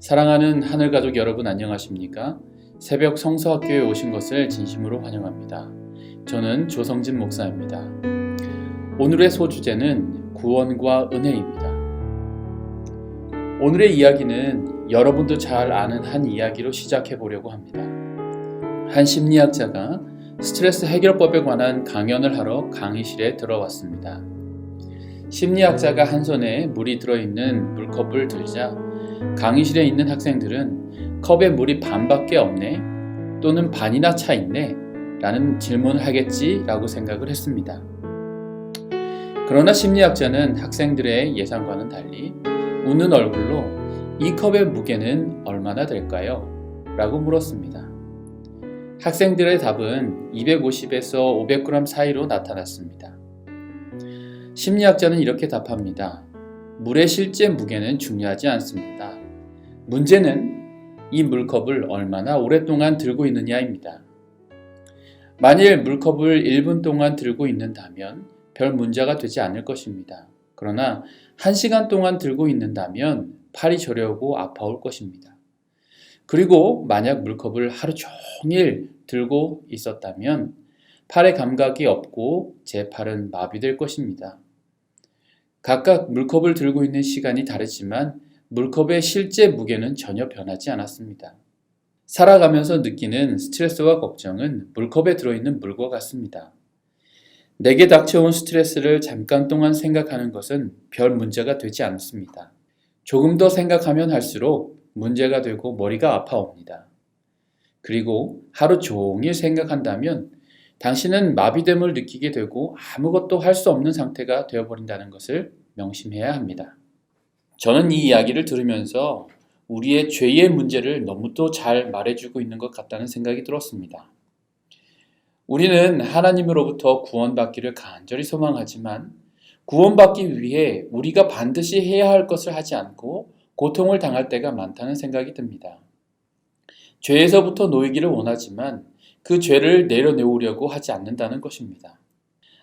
사랑하는 하늘가족 여러분 안녕하십니까? 새벽 성서학교에 오신 것을 진심으로 환영합니다. 저는 조성진 목사입니다. 오늘의 소주제는 구원과 은혜입니다. 오늘의 이야기는 여러분도 잘 아는 한 이야기로 시작해 보려고 합니다. 한 심리학자가 스트레스 해결법에 관한 강연을 하러 강의실에 들어왔습니다. 심리학자가 한 손에 물이 들어있는 물컵을 들자 강의실에 있는 학생들은 컵에 물이 반밖에 없네? 또는 반이나 차 있네? 라는 질문을 하겠지 라고 생각을 했습니다. 그러나 심리학자는 학생들의 예상과는 달리 웃는 얼굴로 이 컵의 무게는 얼마나 될까요? 라고 물었습니다. 학생들의 답은 250에서 500g 사이로 나타났습니다. 심리학자는 이렇게 답합니다. 물의 실제 무게는 중요하지 않습니다. 문제는 이 물컵을 얼마나 오랫동안 들고 있느냐입니다. 만일 물컵을 1분 동안 들고 있는다면 별 문제가 되지 않을 것입니다. 그러나 1시간 동안 들고 있는다면 팔이 저려오고 아파올 것입니다. 그리고 만약 물컵을 하루 종일 들고 있었다면 팔에 감각이 없고 제 팔은 마비될 것입니다. 각각 물컵을 들고 있는 시간이 다르지만 물컵의 실제 무게는 전혀 변하지 않았습니다. 살아가면서 느끼는 스트레스와 걱정은 물컵에 들어있는 물과 같습니다. 내게 닥쳐온 스트레스를 잠깐 동안 생각하는 것은 별 문제가 되지 않습니다. 조금 더 생각하면 할수록 문제가 되고 머리가 아파옵니다. 그리고 하루 종일 생각한다면 당신은 마비됨을 느끼게 되고 아무것도 할 수 없는 상태가 되어버린다는 것을 명심해야 합니다. 저는 이 이야기를 들으면서 우리의 죄의 문제를 너무도 잘 말해주고 있는 것 같다는 생각이 들었습니다. 우리는 하나님으로부터 구원받기를 간절히 소망하지만 구원받기 위해 우리가 반드시 해야 할 것을 하지 않고 고통을 당할 때가 많다는 생각이 듭니다. 죄에서부터 놓이기를 원하지만 그 죄를 내려놓으려고 하지 않는다는 것입니다.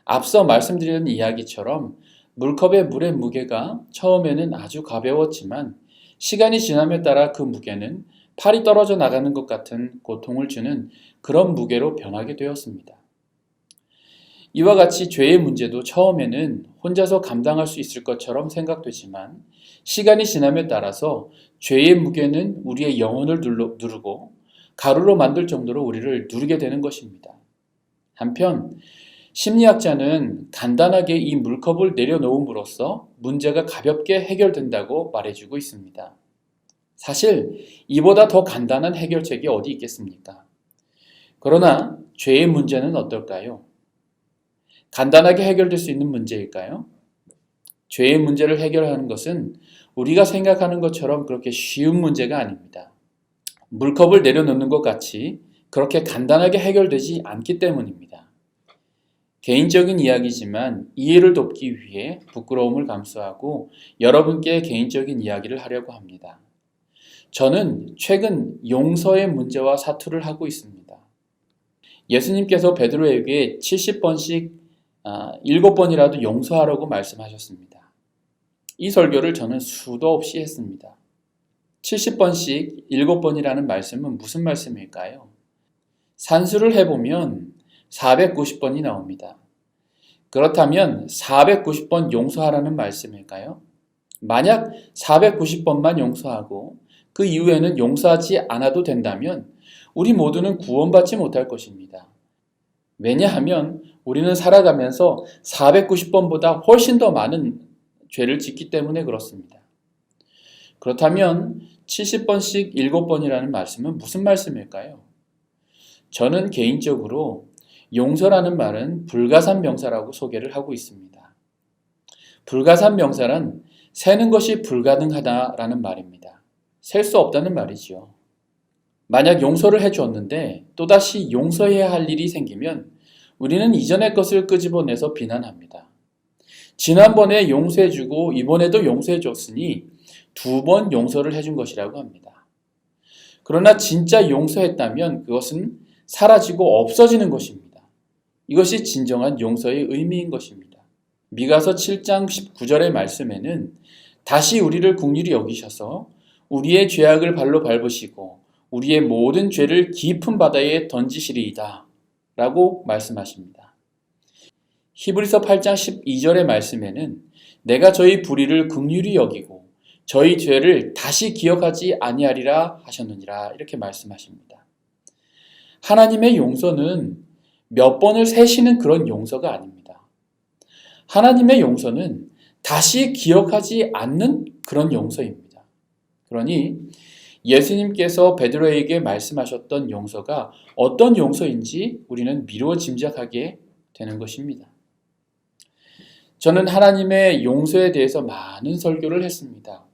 앞서 말씀드린 이야기처럼 물컵의 물의 무게가 처음에는 아주 가벼웠지만 시간이 지남에 따라 그 무게는 팔이 떨어져 나가는 것 같은 고통을 주는 그런 무게로 변하게 되었습니다. 이와 같이 죄의 문제도 처음에는 혼자서 감당할 수 있을 것처럼 생각되지만 시간이 지남에 따라서 죄의 무게는 우리의 영혼을 누르고 가루로 만들 정도로 우리를 누르게 되는 것입니다. 한편 심리학자는 간단하게 이 물컵을 내려놓음으로써 문제가 가볍게 해결된다고 말해주고 있습니다. 사실 이보다 더 간단한 해결책이 어디 있겠습니까? 그러나 죄의 문제는 어떨까요? 간단하게 해결될 수 있는 문제일까요? 죄의 문제를 해결하는 것은 우리가 생각하는 것처럼 그렇게 쉬운 문제가 아닙니다. 물컵을 내려놓는 것 같이 그렇게 간단하게 해결되지 않기 때문입니다. 개인적인 이야기지만 이해를 돕기 위해 부끄러움을 감수하고 여러분께 개인적인 이야기를 하려고 합니다. 저는 최근 용서의 문제와 사투를 하고 있습니다. 예수님께서 베드로에게 70번씩 7번이라도 용서하라고 말씀하셨습니다. 이 설교를 저는 수도 없이 했습니다. 70번씩 7번이라는 말씀은 무슨 말씀일까요? 산수를 해보면 490번이 나옵니다. 그렇다면 490번 용서하라는 말씀일까요? 만약 490번만 용서하고 그 이후에는 용서하지 않아도 된다면 우리 모두는 구원받지 못할 것입니다. 왜냐하면 우리는 살아가면서 490번보다 훨씬 더 많은 죄를 짓기 때문에 그렇습니다. 그렇다면 70번씩 7번이라는 말씀은 무슨 말씀일까요? 저는 개인적으로 용서라는 말은 불가산 명사라고 소개를 하고 있습니다. 불가산 명사란 세는 것이 불가능하다라는 말입니다. 셀 수 없다는 말이죠. 만약 용서를 해주었는데 또다시 용서해야 할 일이 생기면 우리는 이전의 것을 끄집어내서 비난합니다. 지난번에 용서해주고 이번에도 용서해줬으니 2번 용서를 해준 것이라고 합니다. 그러나 진짜 용서했다면 그것은 사라지고 없어지는 것입니다. 이것이 진정한 용서의 의미인 것입니다. 미가서 7장 19절의 말씀에는 다시 우리를 긍휼히 여기셔서 우리의 죄악을 발로 밟으시고 우리의 모든 죄를 깊은 바다에 던지시리이다 라고 말씀하십니다. 히브리서 8장 12절의 말씀에는 내가 저희 불의를 긍휼히 여기고 저희 죄를 다시 기억하지 아니하리라 하셨느니라 이렇게 말씀하십니다. 하나님의 용서는 몇 번을 세시는 그런 용서가 아닙니다. 하나님의 용서는 다시 기억하지 않는 그런 용서입니다. 그러니 예수님께서 베드로에게 말씀하셨던 용서가 어떤 용서인지 우리는 미루어 짐작하게 되는 것입니다. 저는 하나님의 용서에 대해서 많은 설교를 했습니다.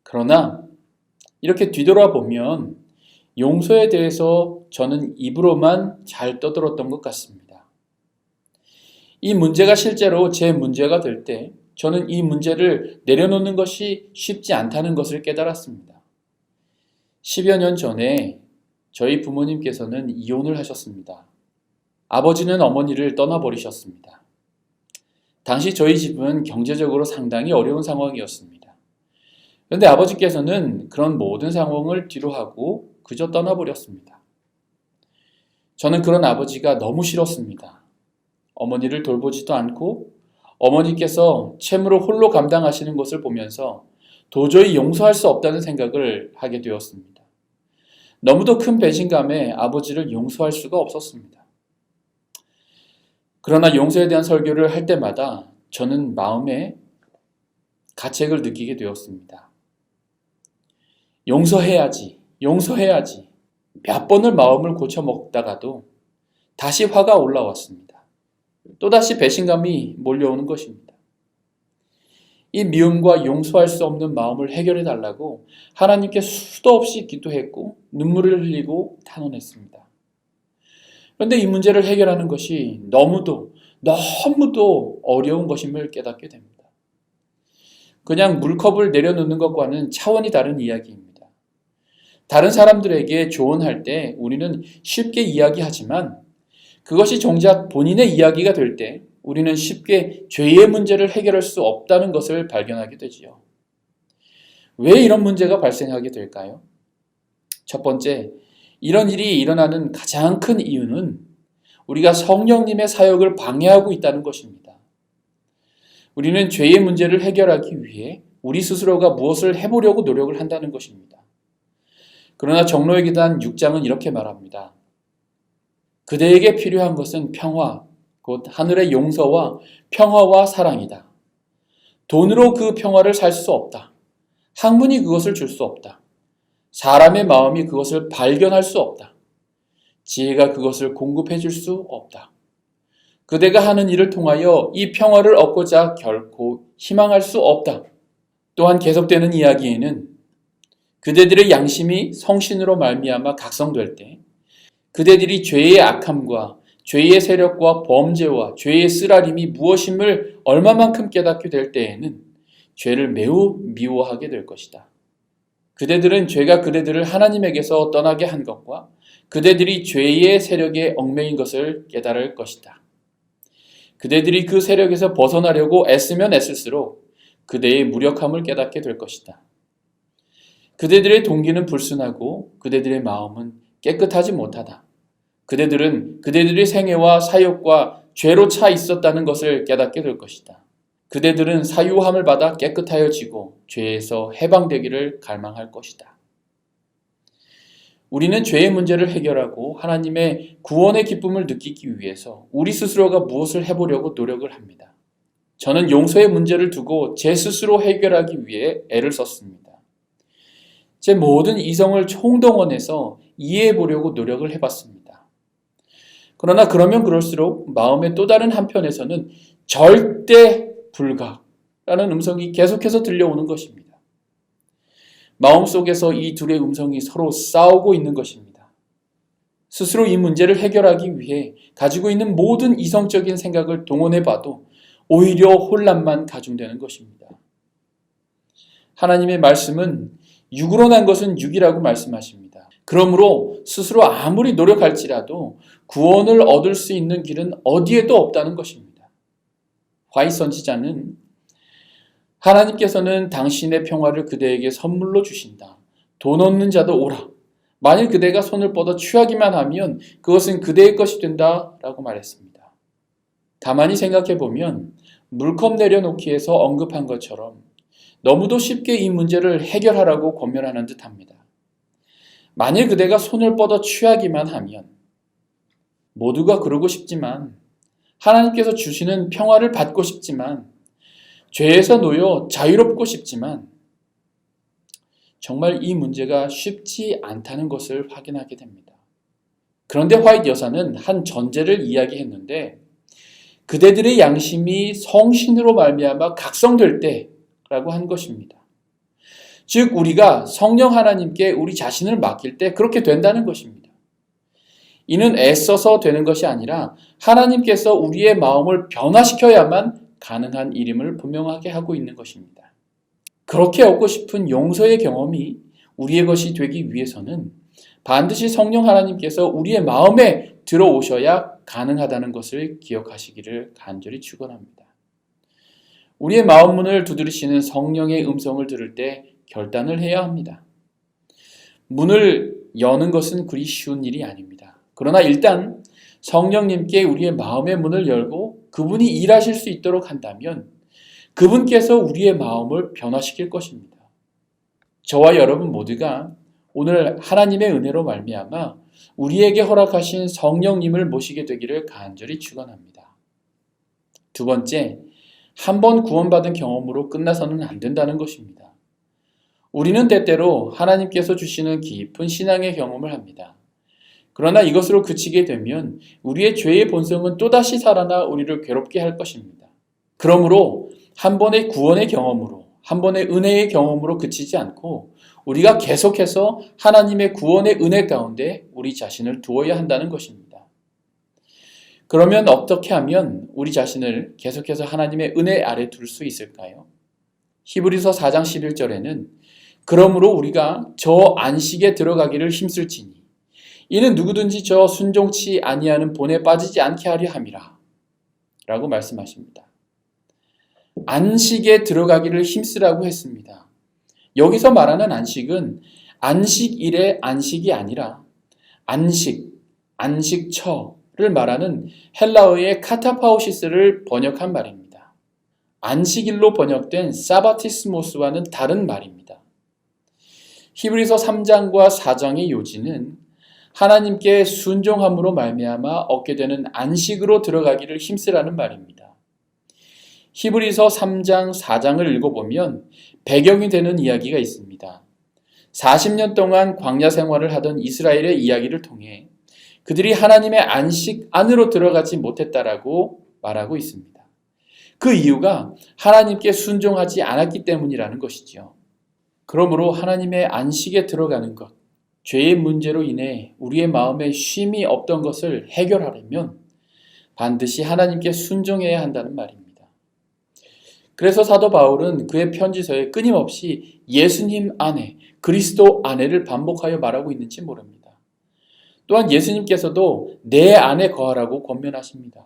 그러나 이렇게 뒤돌아보면 용서에 대해서 저는 입으로만 잘 떠들었던 것 같습니다. 이 문제가 실제로 제 문제가 될 때 저는 이 문제를 내려놓는 것이 쉽지 않다는 것을 깨달았습니다. 10여 년 전에 저희 부모님께서는 이혼을 하셨습니다. 아버지는 어머니를 떠나버리셨습니다. 당시 저희 집은 경제적으로 상당히 어려운 상황이었습니다. 그런데 아버지께서는 그런 모든 상황을 뒤로하고 그저 떠나버렸습니다. 저는 그런 아버지가 너무 싫었습니다. 어머니를 돌보지도 않고 어머니께서 채무를 홀로 감당하시는 것을 보면서 도저히 용서할 수 없다는 생각을 하게 되었습니다. 너무도 큰 배신감에 아버지를 용서할 수가 없었습니다. 그러나 용서에 대한 설교를 할 때마다 저는 마음에 가책을 느끼게 되었습니다. 용서해야지. 몇 번을 마음을 고쳐먹다가도 다시 화가 올라왔습니다. 또다시 배신감이 몰려오는 것입니다. 이 미움과 용서할 수 없는 마음을 해결해 달라고 하나님께 수도 없이 기도했고 눈물을 흘리고 탄원했습니다. 그런데 이 문제를 해결하는 것이 너무도 어려운 것임을 깨닫게 됩니다. 그냥 물컵을 내려놓는 것과는 차원이 다른 이야기입니다. 다른 사람들에게 조언할 때 우리는 쉽게 이야기하지만 그것이 정작 본인의 이야기가 될 때 우리는 쉽게 죄의 문제를 해결할 수 없다는 것을 발견하게 되지요. 왜 이런 문제가 발생하게 될까요? 첫 번째, 이런 일이 일어나는 가장 큰 이유는 우리가 성령님의 사역을 방해하고 있다는 것입니다. 우리는 죄의 문제를 해결하기 위해 우리 스스로가 무엇을 해보려고 노력을 한다는 것입니다. 그러나 정로의 계단 6장은 이렇게 말합니다. 그대에게 필요한 것은 평화, 곧 하늘의 용서와 평화와 사랑이다. 돈으로 그 평화를 살 수 없다. 학문이 그것을 줄 수 없다. 사람의 마음이 그것을 발견할 수 없다. 지혜가 그것을 공급해 줄 수 없다. 그대가 하는 일을 통하여 이 평화를 얻고자 결코 희망할 수 없다. 또한 계속되는 이야기에는 그대들의 양심이 성신으로 말미암아 각성될 때 그대들이 죄의 악함과 죄의 세력과 범죄와 죄의 쓰라림이 무엇임을 얼마만큼 깨닫게 될 때에는 죄를 매우 미워하게 될 것이다. 그대들은 죄가 그대들을 하나님에게서 떠나게 한 것과 그대들이 죄의 세력에 얽매인 것을 깨달을 것이다. 그대들이 그 세력에서 벗어나려고 애쓰면 애쓸수록 그대의 무력함을 깨닫게 될 것이다. 그대들의 동기는 불순하고 그대들의 마음은 깨끗하지 못하다. 그대들은 그대들의 생애와 사욕과 죄로 차 있었다는 것을 깨닫게 될 것이다. 그대들은 사유함을 받아 깨끗하여지고 죄에서 해방되기를 갈망할 것이다. 우리는 죄의 문제를 해결하고 하나님의 구원의 기쁨을 느끼기 위해서 우리 스스로가 무엇을 해보려고 노력을 합니다. 저는 용서의 문제를 두고 제 스스로 해결하기 위해 애를 썼습니다. 제 모든 이성을 총동원해서 이해해보려고 노력을 해봤습니다. 그러나 그러면 그럴수록 마음의 또 다른 한편에서는 절대 불가라는 음성이 계속해서 들려오는 것입니다. 마음속에서 이 둘의 음성이 서로 싸우고 있는 것입니다. 스스로 이 문제를 해결하기 위해 가지고 있는 모든 이성적인 생각을 동원해봐도 오히려 혼란만 가중되는 것입니다. 하나님의 말씀은 육으로 난 것은 육이라고 말씀하십니다. 그러므로 스스로 아무리 노력할지라도 구원을 얻을 수 있는 길은 어디에도 없다는 것입니다. 화이 선지자는 하나님께서는 당신의 평화를 그대에게 선물로 주신다. 돈 없는 자도 오라. 만일 그대가 손을 뻗어 취하기만 하면 그것은 그대의 것이 된다 라고 말했습니다. 가만히 생각해 보면 물컵 내려놓기에서 언급한 것처럼 너무도 쉽게 이 문제를 해결하라고 권면하는 듯합니다. 만일 그대가 손을 뻗어 취하기만 하면, 모두가 그러고 싶지만, 하나님께서 주시는 평화를 받고 싶지만, 죄에서 놓여 자유롭고 싶지만, 정말 이 문제가 쉽지 않다는 것을 확인하게 됩니다. 그런데 화이트 여사는 한 전제를 이야기했는데, 그대들의 양심이 성신으로 말미암아 각성될 때라고 한 것입니다. 즉 우리가 성령 하나님께 우리 자신을 맡길 때 그렇게 된다는 것입니다. 이는 애써서 되는 것이 아니라 하나님께서 우리의 마음을 변화시켜야만 가능한 일임을 분명하게 하고 있는 것입니다. 그렇게 얻고 싶은 용서의 경험이 우리의 것이 되기 위해서는 반드시 성령 하나님께서 우리의 마음에 들어오셔야 가능하다는 것을 기억하시기를 간절히 축원합니다. 우리의 마음 문을 두드리시는 성령의 음성을 들을 때 결단을 해야 합니다. 문을 여는 것은 그리 쉬운 일이 아닙니다. 그러나 일단 성령님께 우리의 마음의 문을 열고 그분이 일하실 수 있도록 한다면 그분께서 우리의 마음을 변화시킬 것입니다. 저와 여러분 모두가 오늘 하나님의 은혜로 말미암아 우리에게 허락하신 성령님을 모시게 되기를 간절히 축원합니다. 두 번째, 한 번 구원받은 경험으로 끝나서는 안 된다는 것입니다. 우리는 때때로 하나님께서 주시는 깊은 신앙의 경험을 합니다. 그러나 이것으로 그치게 되면 우리의 죄의 본성은 또다시 살아나 우리를 괴롭게 할 것입니다. 그러므로 한 번의 구원의 경험으로, 한 번의 은혜의 경험으로 그치지 않고 우리가 계속해서 하나님의 구원의 은혜 가운데 우리 자신을 두어야 한다는 것입니다. 그러면 어떻게 하면 우리 자신을 계속해서 하나님의 은혜 아래 둘 수 있을까요? 히브리서 4장 11절에는 그러므로 우리가 저 안식에 들어가기를 힘쓸지니 이는 누구든지 저 순종치 아니하는 본에 빠지지 않게 하려 함이라 라고 말씀하십니다. 안식에 들어가기를 힘쓰라고 했습니다. 여기서 말하는 안식은 안식일의 안식이 아니라 안식, 안식처를 말하는 헬라어의 카타파우시스를 번역한 말입니다. 안식일로 번역된 사바티스모스와는 다른 말입니다. 히브리서 3장과 4장의 요지는 하나님께 순종함으로 말미암아 얻게 되는 안식으로 들어가기를 힘쓰라는 말입니다. 히브리서 3장, 4장을 읽어보면 배경이 되는 이야기가 있습니다. 40년 동안 광야 생활을 하던 이스라엘의 이야기를 통해 그들이 하나님의 안식 안으로 들어가지 못했다라고 말하고 있습니다. 그 이유가 하나님께 순종하지 않았기 때문이라는 것이죠. 그러므로 하나님의 안식에 들어가는 것, 죄의 문제로 인해 우리의 마음에 쉼이 없던 것을 해결하려면 반드시 하나님께 순종해야 한다는 말입니다. 그래서 사도 바울은 그의 편지서에 끊임없이 예수님 안에, 그리스도 안에를 반복하여 말하고 있는지 모릅니다. 또한 예수님께서도 내 안에 거하라고 권면하십니다.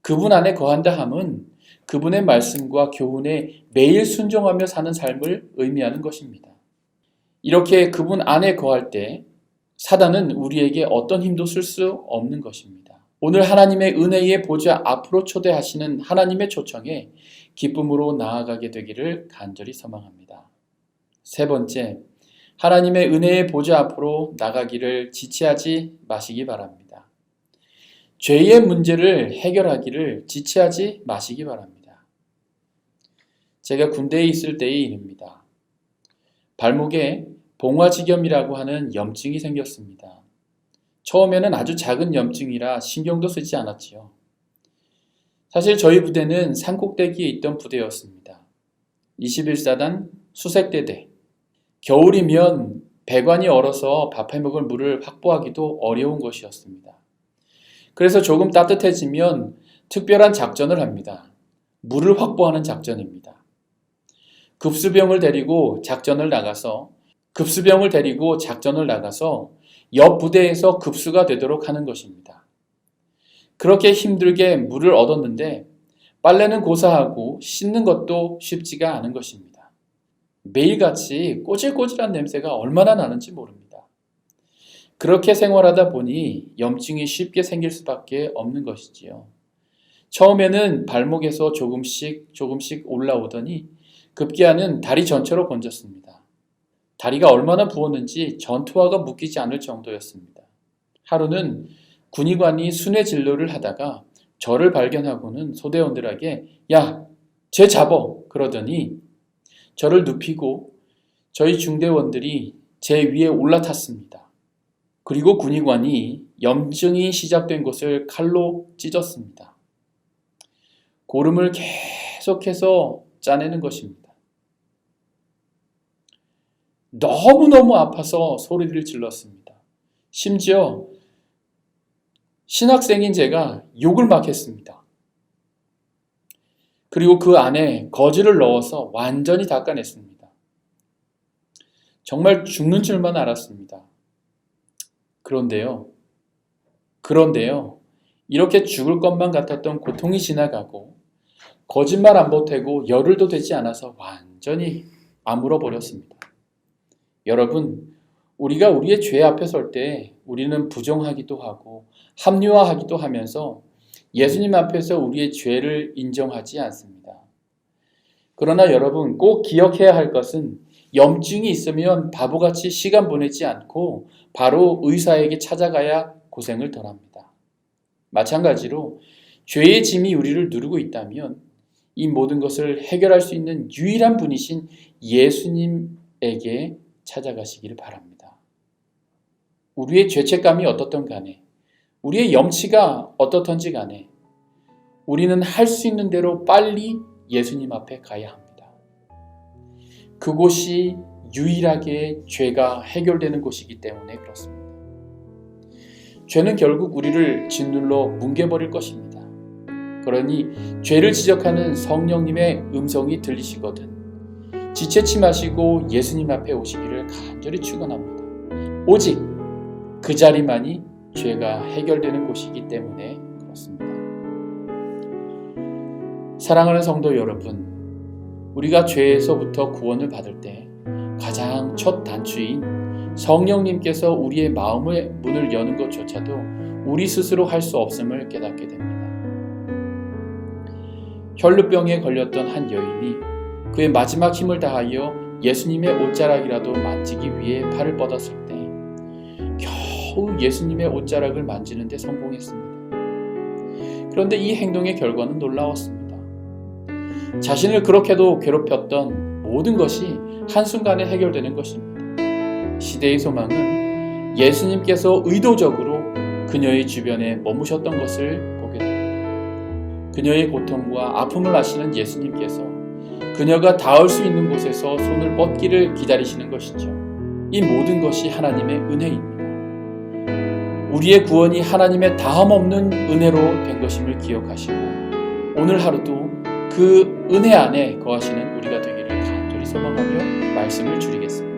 그분 안에 거한다 함은 그분의 말씀과 교훈에 매일 순종하며 사는 삶을 의미하는 것입니다. 이렇게 그분 안에 거할 때 사단은 우리에게 어떤 힘도 쓸 수 없는 것입니다. 오늘 하나님의 은혜의 보좌 앞으로 초대하시는 하나님의 초청에 기쁨으로 나아가게 되기를 간절히 소망합니다. 세 번째, 하나님의 은혜의 보좌 앞으로 나가기를 지체하지 마시기 바랍니다. 죄의 문제를 해결하기를 지체하지 마시기 바랍니다. 제가 군대에 있을 때의 일입니다. 발목에 봉화지겸이라고 하는 염증이 생겼습니다. 처음에는 아주 작은 염증이라 신경도 쓰지 않았지요. 사실 저희 부대는 산꼭대기에 있던 부대였습니다. 21사단 수색대대. 겨울이면 배관이 얼어서 밥해 먹을 물을 확보하기도 어려운 것이었습니다. 그래서 조금 따뜻해지면 특별한 작전을 합니다. 물을 확보하는 작전입니다. 급수병을 데리고 작전을 나가서 옆 부대에서 급수가 되도록 하는 것입니다. 그렇게 힘들게 물을 얻었는데 빨래는 고사하고 씻는 것도 쉽지가 않은 것입니다. 매일같이 꼬질꼬질한 냄새가 얼마나 나는지 모릅니다. 그렇게 생활하다 보니 염증이 쉽게 생길 수밖에 없는 것이지요. 처음에는 발목에서 조금씩 올라오더니 급기야는 다리 전체로 번졌습니다. 다리가 얼마나 부었는지 전투화가 묶이지 않을 정도였습니다. 하루는 군의관이 순회 진료를 하다가 저를 발견하고는 소대원들에게 야, 쟤 잡어! 그러더니 저를 눕히고 저희 중대원들이 제 위에 올라탔습니다. 그리고 군의관이 염증이 시작된 곳을 칼로 찢었습니다. 고름을 계속해서 짜내는 것입니다. 너무너무 아파서 소리를 질렀습니다. 심지어 신학생인 제가 욕을 막 했습니다. 그리고 그 안에 거즈를 넣어서 완전히 닦아냈습니다. 정말 죽는 줄만 알았습니다. 그런데요, 이렇게 죽을 것만 같았던 고통이 지나가고 거짓말 안 보태고 열흘도 되지 않아서 완전히 아물어버렸습니다. 여러분, 우리가 우리의 죄 앞에 설 때 우리는 부정하기도 하고 합리화하기도 하면서 예수님 앞에서 우리의 죄를 인정하지 않습니다. 그러나 여러분, 꼭 기억해야 할 것은 염증이 있으면 바보같이 시간 보내지 않고 바로 의사에게 찾아가야 고생을 덜합니다. 마찬가지로 죄의 짐이 우리를 누르고 있다면 이 모든 것을 해결할 수 있는 유일한 분이신 예수님에게 찾아가시기를 바랍니다. 우리의 죄책감이 어떻든 간에, 우리의 염치가 어떻든지 간에 우리는 할 수 있는 대로 빨리 예수님 앞에 가야 합니다. 그곳이 유일하게 죄가 해결되는 곳이기 때문에 그렇습니다. 죄는 결국 우리를 짓눌러 뭉개버릴 것입니다. 그러니 죄를 지적하는 성령님의 음성이 들리시거든 지체치 마시고 예수님 앞에 오시기를 간절히 축원합니다. 오직 그 자리만이 죄가 해결되는 곳이기 때문에 그렇습니다. 사랑하는 성도 여러분, 우리가 죄에서부터 구원을 받을 때 가장 첫 단추인 성령님께서 우리의 마음의 문을 여는 것조차도 우리 스스로 할 수 없음을 깨닫게 됩니다. 혈루병에 걸렸던 한 여인이 그의 마지막 힘을 다하여 예수님의 옷자락이라도 만지기 위해 팔을 뻗었을 때 겨우 예수님의 옷자락을 만지는 데 성공했습니다. 그런데 이 행동의 결과는 놀라웠습니다. 자신을 그렇게도 괴롭혔던 모든 것이 한순간에 해결되는 것입니다. 시대의 소망은 예수님께서 의도적으로 그녀의 주변에 머무셨던 것을 보게 됩니다. 그녀의 고통과 아픔을 아시는 예수님께서 그녀가 닿을 수 있는 곳에서 손을 뻗기를 기다리시는 것이죠. 이 모든 것이 하나님의 은혜입니다. 우리의 구원이 하나님의 다함없는 은혜로 된 것임을 기억하시고 오늘 하루도 그 은혜 안에 거하시는 우리가 되기를 간절히 소망하며 말씀을 줄이겠습니다.